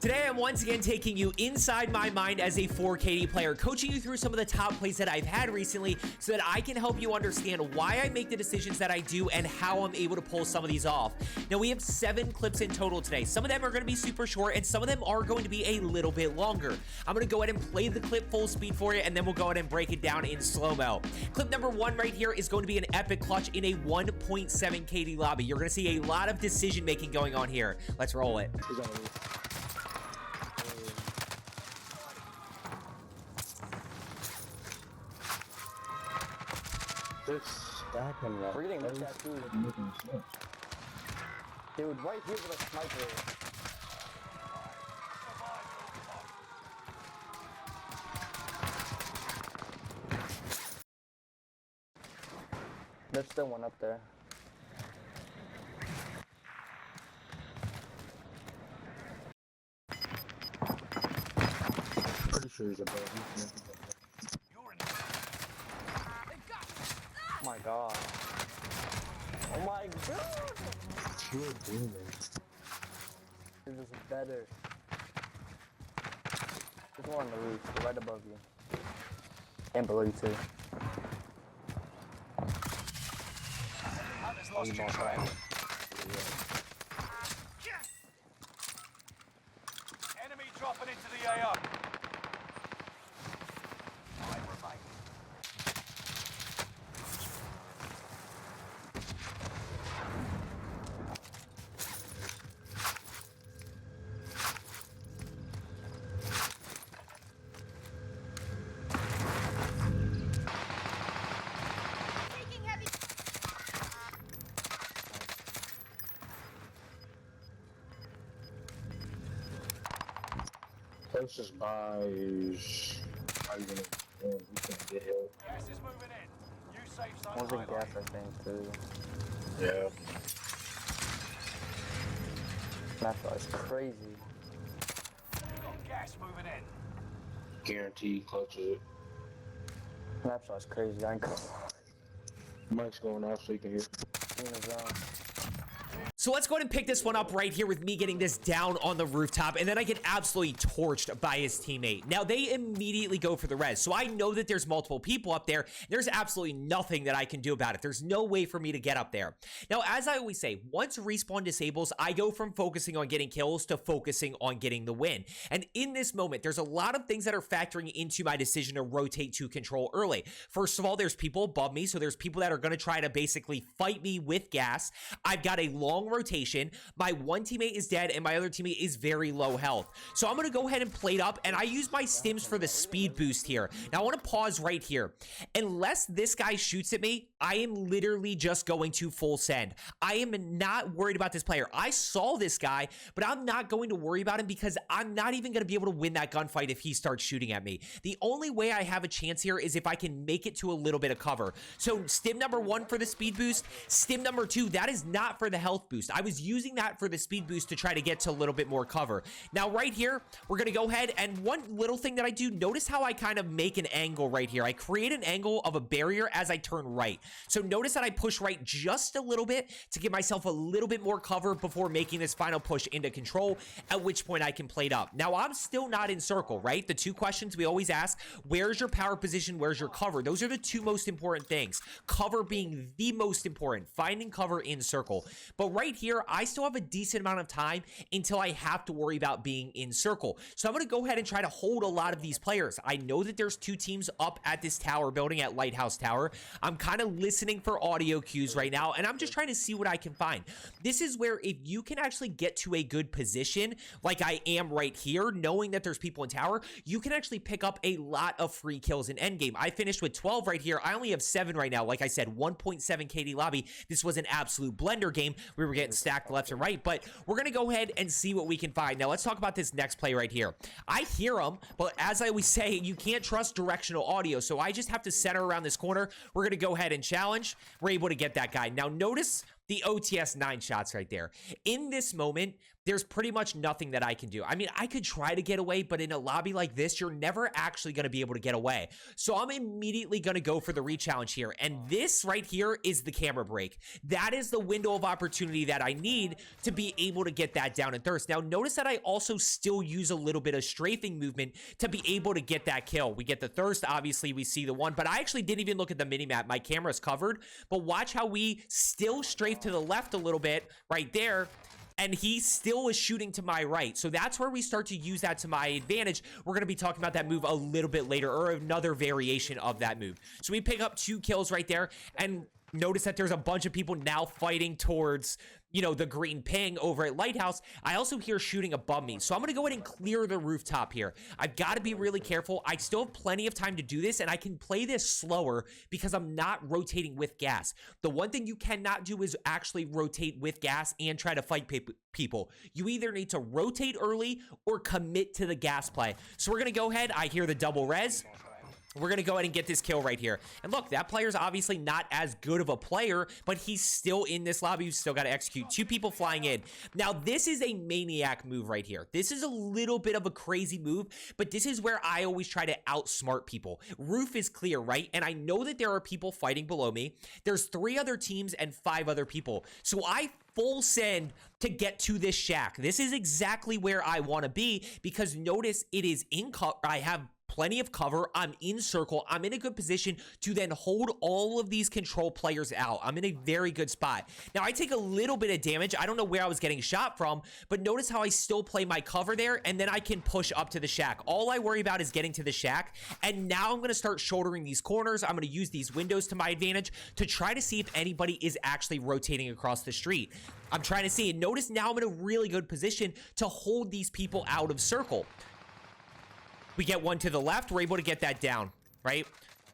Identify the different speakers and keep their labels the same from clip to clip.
Speaker 1: Today, I'm once again taking you inside my mind as a 4KD player, coaching you through some of the top plays that I've had recently so that I can help you understand why I make the decisions that I do and how I'm able to pull some of these off. Now, we have 7 clips in total today. Some of them are going to be super short and some of them are going to be a little bit longer. I'm going to go ahead and play the clip full speed for you, and then we'll go ahead and break it down in slow-mo. Clip number 1 right here is going to be an epic clutch in a 1.7 KD lobby. You're going to see a lot of decision-making going on here. Let's roll it.
Speaker 2: We're getting looked at too. Dude, right here with a sniper. There's still one up there.
Speaker 3: Pretty sure he's above you.
Speaker 2: Oh my god. Oh my god!
Speaker 3: You're doing
Speaker 2: This is better. There's one on the roof, right above you. And below you too.
Speaker 4: Lost your track. Enemy dropping into the AO.
Speaker 3: Closest by is not even you can't get help.
Speaker 4: Gas is moving in. You safe zone.
Speaker 2: One's in gas, I think, too.
Speaker 3: Yeah.
Speaker 2: That is crazy.
Speaker 4: Got gas moving in.
Speaker 3: Guaranteed clutches it.
Speaker 2: Snapshot's crazy, I ain't gonna lie.
Speaker 3: Mike's going off so you can hear.
Speaker 2: In the zone.
Speaker 1: So let's go ahead and pick this one up right here with me getting this down on the rooftop, and then I get absolutely torched by his teammate. Now, they immediately go for the res, so I know that there's multiple people up there. There's absolutely nothing that I can do about it. There's no way for me to get up there. Now, as I always say, once respawn disables, I go from focusing on getting kills to focusing on getting the win. And in this moment, there's a lot of things that are factoring into my decision to rotate to control early. First of all, there's people above me, so there's people that are going to try to basically fight me with gas. I've got a long rotation. My one teammate is dead and my other teammate is very low health. So I'm going to go ahead and plate up, and I use my stims for the speed boost here. Now I want to pause right here. Unless this guy shoots at me, I am literally just going to full send. I am not worried about this player. I saw this guy, but I'm not going to worry about him because I'm not even going to be able to win that gunfight if he starts shooting at me. The only way I have a chance here is if I can make it to a little bit of cover. So stim number 1 for the speed boost. Stim number 2, that is not for the health boost. I was using that for the speed boost to try to get to a little bit more cover. Now right here, we're going to go ahead, and one little thing that I do, notice how I kind of make an angle right here. I create an angle of a barrier as I turn right. So notice that I push right just a little bit to give myself a little bit more cover before making this final push into control, at which point I can plate up. Now I'm still not in circle, right? The 2 questions we always ask, where's your power position, where's your cover? Those are the 2 most important things. Cover being the most important, finding cover in circle. But right here, I still have a decent amount of time until I have to worry about being in circle. So I'm going to go ahead and try to hold a lot of these players. I know that there's 2 teams up at this tower building at Lighthouse Tower. I'm kind of listening for audio cues right now, and I'm just trying to see what I can find. This is where if you can actually get to a good position, like I am right here, knowing that there's people in tower, you can actually pick up a lot of free kills in endgame. I finished with 12 right here. I only have 7 right now. Like I said, 1.7 KD lobby. This was an absolute blender game. We were getting stacked left and right, but we're going to go ahead and see what we can find. Now, let's talk about this next play right here. I hear him, but as I always say, you can't trust directional audio, so I just have to center around this corner. We're going to go ahead and challenge. We're able to get that guy. Now, notice the OTS 9 shots right there. In this moment, there's pretty much nothing that I can do. I mean, I could try to get away, but in a lobby like this, you're never actually going to be able to get away. So I'm immediately going to go for the re-challenge here. And this right here is the camera break. That is the window of opportunity that I need to be able to get that down and thirst. Now, notice that I also still use a little bit of strafing movement to be able to get that kill. We get the thirst. Obviously, we see the one, but I actually didn't even look at the minimap. My camera's covered, but watch how we still strafe to the left a little bit right there. And he still is shooting to my right. So that's where we start to use that to my advantage. We're going to be talking about that move a little bit later, or another variation of that move. So we pick up 2 kills right there, and notice that there's a bunch of people now fighting towards, you know, the green ping over at Lighthouse. I also hear shooting above me. So I'm going to go ahead and clear the rooftop here. I've got to be really careful. I still have plenty of time to do this, and I can play this slower because I'm not rotating with gas. The one thing you cannot do is actually rotate with gas and try to fight people. You either need to rotate early or commit to the gas play. So we're going to go ahead. I hear the double res. We're going to go ahead and get this kill right here. And look, that player's obviously not as good of a player, but he's still in this lobby. You've still got to execute. 2 people flying in. Now, this is a maniac move right here. This is a little bit of a crazy move, but this is where I always try to outsmart people. Roof is clear, right? And I know that there are people fighting below me. There's 3 other teams and 5 other people. So I full send to get to this shack. This is exactly where I want to be, because notice it is in cover. I have plenty of cover. I'm in circle. I'm in a good position to then hold all of these control players out. I'm in a very good spot. Now, I take a little bit of damage. I don't know where I was getting shot from, but notice how I still play my cover there, and then I can push up to the shack. All I worry about is getting to the shack, and now I'm going to start shouldering these corners. I'm going to use these windows to my advantage to try to see if anybody is actually rotating across the street. I'm trying to see, and notice now I'm in a really good position to hold these people out of circle. We get one to the left. We're able to get that down, right?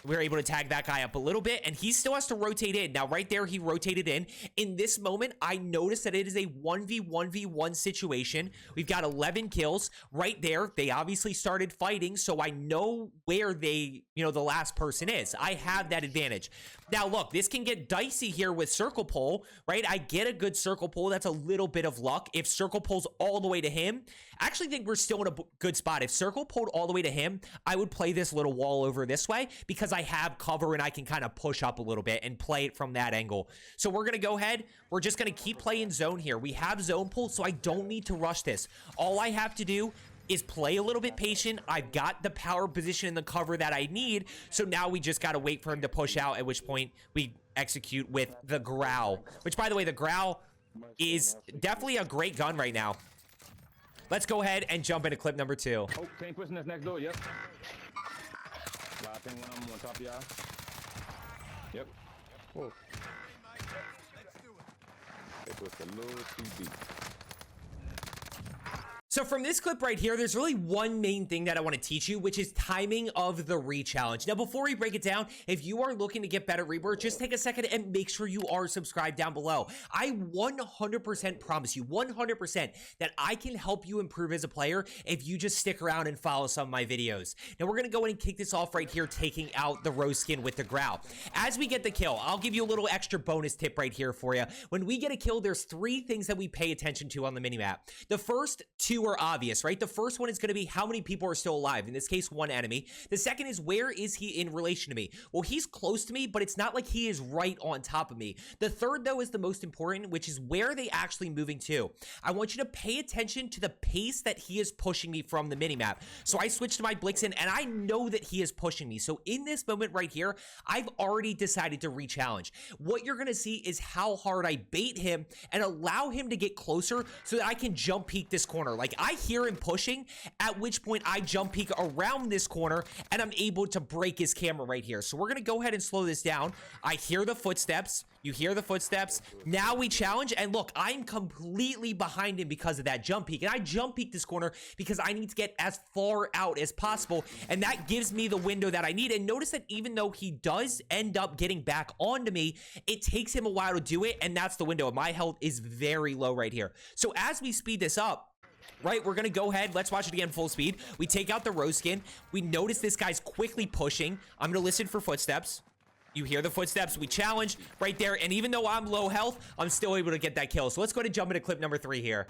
Speaker 1: We're able to tag that guy up a little bit, and he still has to rotate in. Now, right there, he rotated in. In this moment, I noticed that it is a 1v1v1 situation. We've got 11 kills right there. They obviously started fighting, so I know where they, you know, the last person is. I have that advantage. Now, look, this can get dicey here with circle pull, right? I get a good circle pull. That's a little bit of luck. If circle pulls all the way to him, I actually think we're still in a good spot. If circle pulled all the way to him, I would play this little wall over this way because I have cover and I can kind of push up a little bit and play it from that angle. So we're going to go ahead. We're just going to keep playing zone here. We have zone pull, so I don't need to rush this. All I have to do is play a little bit patient. I've got the power position in the cover that I need. So now we just got to wait for him to push out, at which point we execute with the growl, which, by the way, the growl is definitely a great gun right now. Let's go ahead and jump into clip number 2.
Speaker 3: Oh, same person that's next door, yep. Last thing when I'm on top of y'all. Yep. Whoa. It was a little too deep.
Speaker 1: So from this clip right here, there's really one main thing that I want to teach you, which is timing of the re-challenge. Now, before we break it down, if you are looking to get better Rebirth, just take a second and make sure you are subscribed down below. I 100% promise you, 100%, that I can help you improve as a player if you just stick around and follow some of my videos. Now, we're going to go in and kick this off right here, taking out the rose skin with the growl. As we get the kill, I'll give you a little extra bonus tip right here for you. When we get a kill, there's 3 things that we pay attention to on the minimap. The first 2 are obvious, right? The first one is going to be how many people are still alive. In this case, 1 enemy. The second is, where is he in relation to me? Well, he's close to me, but it's not like he is right on top of me. The third, though, is the most important, which is where are they actually moving to? I want you to pay attention to the pace that he is pushing me from the minimap. So I switched to my Blixen, and I know that he is pushing me. So in this moment right here, I've already decided to re-challenge. What you're going to see is how hard I bait him and allow him to get closer so that I can jump peek this corner. Like, I hear him pushing, at which point I jump peek around this corner and I'm able to break his camera right here. So we're going to go ahead and slow this down. I hear the footsteps. You hear the footsteps. Now we challenge, and look, I'm completely behind him because of that jump peek. And I jump peek this corner because I need to get as far out as possible, and that gives me the window that I need. And notice that even though he does end up getting back onto me, it takes him a while to do it, and that's the window. My health is very low right here. So as we speed this up, right, we're going to go ahead. Let's watch it again full speed. We take out the rose skin. We notice this guy's quickly pushing. I'm going to listen for footsteps. You hear the footsteps. We challenge right there. And even though I'm low health, I'm still able to get that kill. So let's go ahead and jump into clip number 3 here.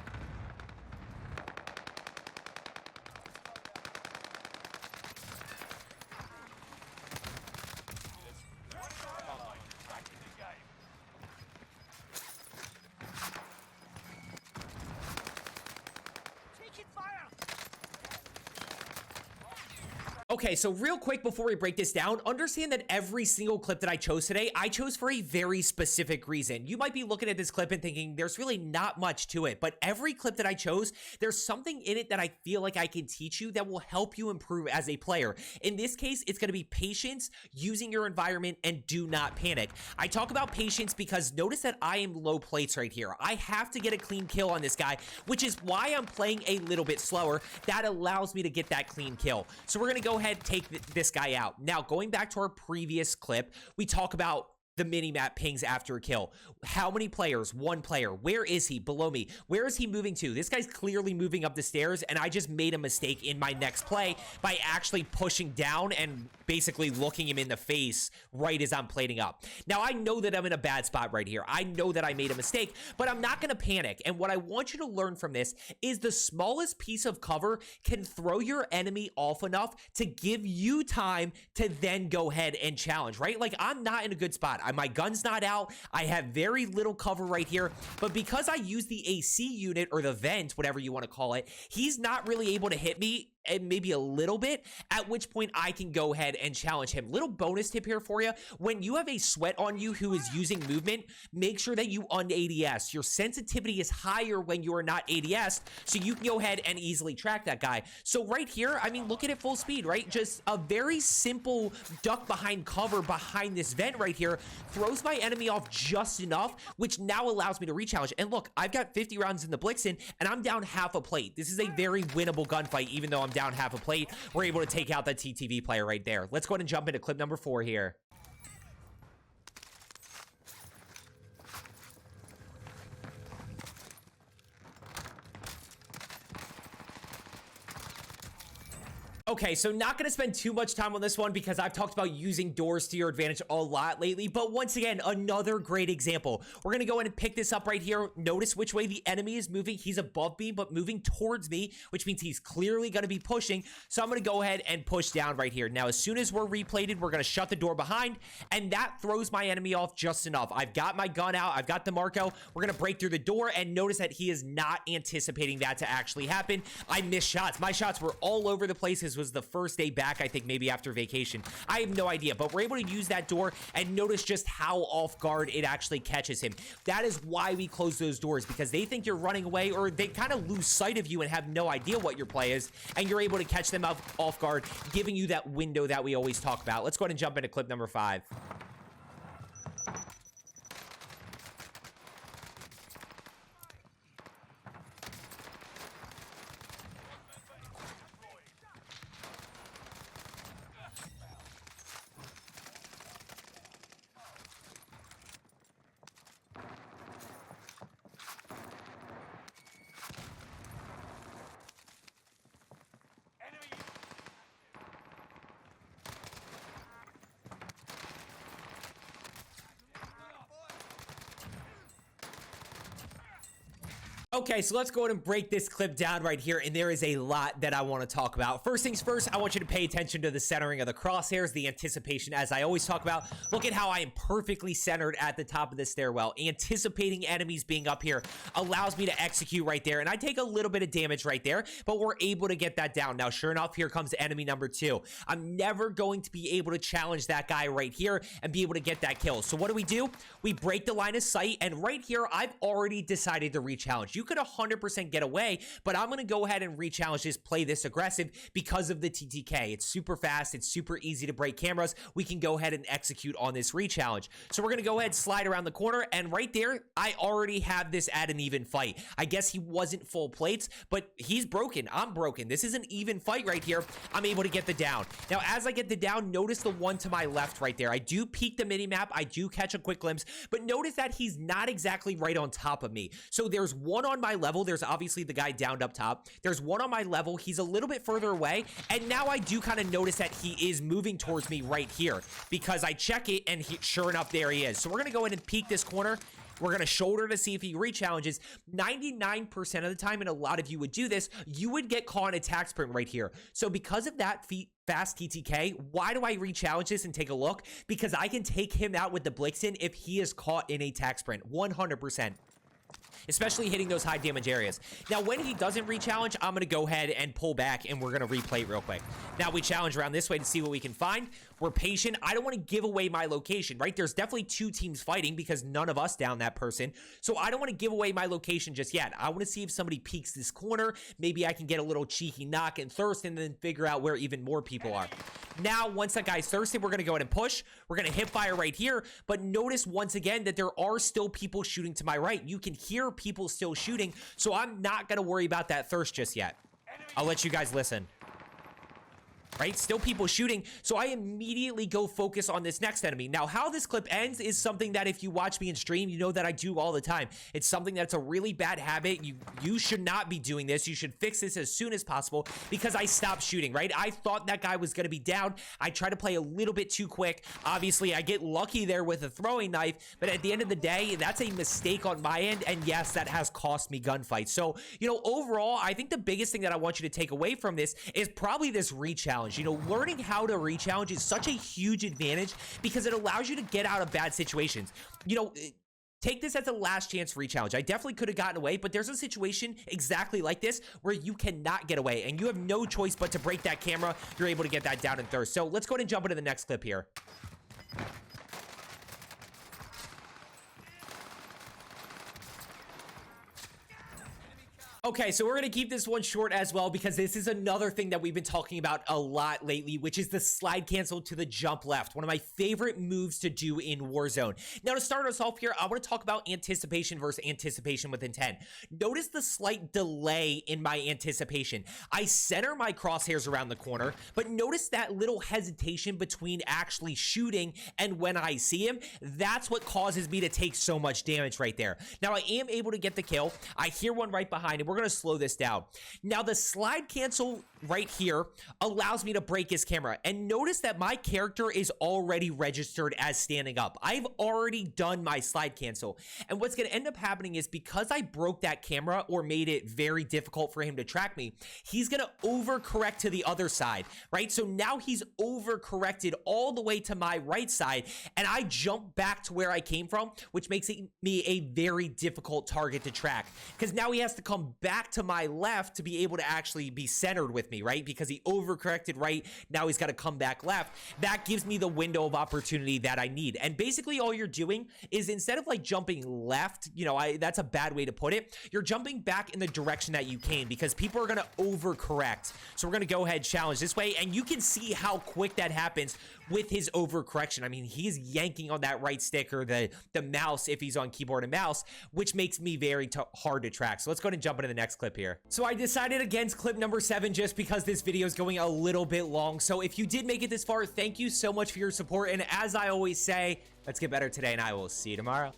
Speaker 1: Okay, so real quick before we break this down, understand that every single clip that I chose today, I chose for a very specific reason. You might be looking at this clip and thinking there's really not much to it, but every clip that I chose, there's something in it that I feel like I can teach you that will help you improve as a player. In this case, it's going to be patience, using your environment, and do not panic. I talk about patience because notice that I am low plates right here. I have to get a clean kill on this guy, which is why I'm playing a little bit slower. That allows me to get that clean kill. So we're going to go ahead and take this guy out. Now, going back to our previous clip, we talk about the mini-map pings after a kill. How many players? One player. Where is he? Below me. Where is he moving to? This guy's clearly moving up the stairs, and I just made a mistake in my next play by actually pushing down and basically looking him in the face right as I'm plating up. Now, I know that I'm in a bad spot right here. I know that I made a mistake, but I'm not going to panic. And what I want you to learn from this is the smallest piece of cover can throw your enemy off enough to give you time to then go ahead and challenge, right? Like, I'm not in a good spot. My gun's not out. I have very little cover right here, but because I use the AC unit or the vent, whatever you want to call it, he's not really able to hit me, and maybe a little bit, at which point I can go ahead and challenge him. Little bonus tip here for you. When you have a sweat on you who is using movement, make sure that you un-ADS. Your sensitivity is higher when you are not ADS, so you can go ahead and easily track that guy. So right here, I mean, look at it full speed, right? Just a very simple duck behind cover behind this vent right here throws my enemy off just enough, which now allows me to re-challenge. And look, I've got 50 rounds in the Blixen, and I'm down half a plate. This is a very winnable gunfight, even though I'm down half a plate. We're able to take out that TTV player right there. Let's go ahead and jump into clip number 4 here. Okay, so not going to spend too much time on this one because I've talked about using doors to your advantage a lot lately, but once again, another great example. We're going to go in and pick this up right here. Notice which way the enemy is moving. He's above me, but moving towards me, which means he's clearly going to be pushing. So I'm going to go ahead and push down right here. Now, as soon as we're replated, we're going to shut the door behind, and that throws my enemy off just enough. I've got my gun out. I've got the Marco. We're going to break through the door, and notice that he is not anticipating that to actually happen. I missed shots. My shots were all over the place. This was the first day back, I think, maybe after vacation. I have no idea, but we're able to use that door and notice just how off guard it actually catches him. That is why we close those doors, because they think you're running away, or they kind of lose sight of you and have no idea what your play is, and you're able to catch them off guard, giving you that window that we always talk about. Let's go ahead and jump into clip number 5. Okay, so let's go ahead and break this clip down right here, and there is a lot that I want to talk about. First things first, I want you to pay attention to the centering of the crosshairs, the anticipation, as I always talk about. Look at how I am perfectly centered at the top of the stairwell. Anticipating enemies being up here allows me to execute right there, and I take a little bit of damage right there, but we're able to get that down. Now, sure enough, here comes enemy number 2. I'm never going to be able to challenge that guy right here and be able to get that kill. So what do? We break the line of sight, and right here, I've already decided to re-challenge. You could 100% get away, but I'm going to go ahead and re-challenge this, play this aggressive because of the TTK. It's super fast. It's super easy to break cameras. We can go ahead and execute on this re-challenge. So we're going to go ahead, slide around the corner, and right there, I already have this at an even fight. I guess he wasn't full plates, but he's broken. I'm broken. This is an even fight right here. I'm able to get the down. Now, as I get the down, notice the one to my left right there. I do peek the mini-map. I do catch a quick glimpse, but notice that he's not exactly right on top of me. So there's one on my level. There's obviously the guy downed up top. There's one on my level. He's a little bit further away, and now I do kind of notice that he is moving towards me right here because I check it, and sure enough, there he is. So we're going to go in and peek this corner. We're going to shoulder to see if he re-challenges. 99% of the time, and a lot of you would do this, you would get caught in attack sprint right here. So because of that fast TTK, why do I re-challenge this and take a look? Because I can take him out with the Blixen if he is caught in a attack sprint, 100%. especially hitting those high damage areas. Now, when he doesn't re-challenge, I'm gonna go ahead and pull back, and we're gonna replay it real quick. Now, we challenge around this way to see what we can find. We're patient. I don't want to give away my location, right? There's definitely 2 teams fighting because none of us down that person. So I don't want to give away my location just yet. I want to see if somebody peeks this corner. Maybe I can get a little cheeky knock and thirst and then figure out where even more people are. Now, once that guy's thirsted, we're going to go ahead and push. We're going to hip fire right here. But notice once again that there are still people shooting to my right. You can hear people still shooting. So I'm not going to worry about that thirst just yet. I'll let you guys listen. Right? Still people shooting. So I immediately go focus on this next enemy. Now, how this clip ends is something that if you watch me in stream, you know that I do all the time. It's something that's a really bad habit. You should not be doing this. You should fix this as soon as possible because I stopped shooting, right? I thought that guy was going to be down. I try to play a little bit too quick. Obviously, I get lucky there with a throwing knife, but at the end of the day, that's a mistake on my end. And yes, that has cost me gunfights. So, you know, overall, I think the biggest thing that I want you to take away from this is probably this re-challenge. You know, learning how to re-challenge is such a huge advantage because it allows you to get out of bad situations. You know, take this as a last chance re-challenge. I definitely could have gotten away, but there's a situation exactly like this where you cannot get away and you have no choice but to break that camera. You're able to get that down and thirst. So let's go ahead and jump into the next clip here. Okay, so we're going to keep this one short as well because this is another thing that we've been talking about a lot lately, which is the slide cancel to the jump left. One of my favorite moves to do in Warzone. Now, to start us off here, I want to talk about anticipation versus anticipation with intent. Notice the slight delay in my anticipation. I center my crosshairs around the corner, but notice that little hesitation between actually shooting and when I see him. That's what causes me to take so much damage right there. Now, I am able to get the kill. I hear one right behind him. We're going to slow this down. Now, the slide cancel right here allows me to break his camera. And notice that my character is already registered as standing up. I've already done my slide cancel. And what's going to end up happening is because I broke that camera or made it very difficult for him to track me, he's going to overcorrect to the other side, right? So now he's overcorrected all the way to my right side. And I jump back to where I came from, which makes me a very difficult target to track because now he has to come back to my left to be able to actually be centered with me, right? Because he overcorrected right. Now he's got to come back left. That gives me the window of opportunity that I need. And basically all you're doing is instead of like jumping left, you know, that's a bad way to put it. You're jumping back in the direction that you came because people are going to overcorrect. So we're going to go ahead, challenge this way. And you can see how quick that happens with his overcorrection. I mean, he's yanking on that right stick or the mouse if he's on keyboard and mouse, which makes me very hard to track. So let's go ahead and jump into the next clip here. So I decided against clip number 7 just because this video is going a little bit long. So if you did make it this far, thank you so much for your support. And as I always say, let's get better today and I will see you tomorrow.